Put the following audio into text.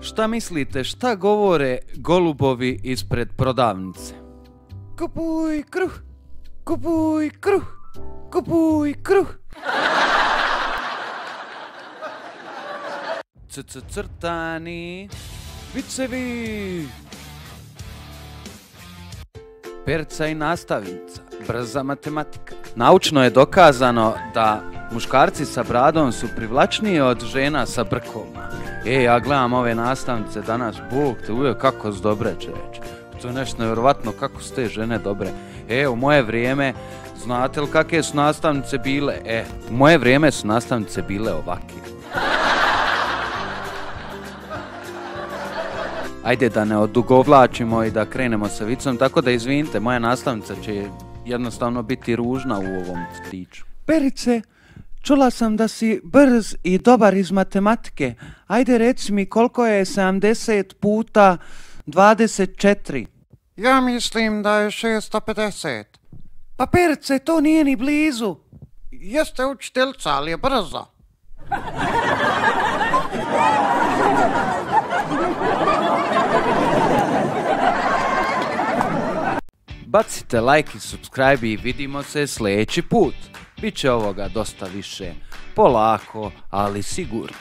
Šta mislite, šta govore golubovi ispred prodavnice? Kupuj kruh, kupuj kruh, kupuj kruh. Crtani vicevi. Perca i nastavnica, brza matematika. Naučno je dokazano da muškarci sa bradom su privlačniji od žena sa brkovima. Ja gledam ove nastavnice danas, Bog te uvijek kako su dobre, čoveče. To je nešto nevjerovatno kako su te žene dobre. U moje vrijeme, znate li kakve su nastavnice bile? U moje vrijeme su nastavnice bile ovakve. Ajde da ne odugovlačimo i da krenemo sa vicom, tako da izvinite, moja nastavnica će jednostavno biti ružna u ovom stiču. Perice, čula sam da si brz i dobar iz matematike. Ajde reci mi koliko je 70 puta 24? Ja mislim da je 650. Pa Perice, to nije ni blizu. Jeste učiteljica, ali je brza. Bacite like i subscribe i vidimo se sljedeći put. Biće ovoga dosta više, polako, ali sigurno.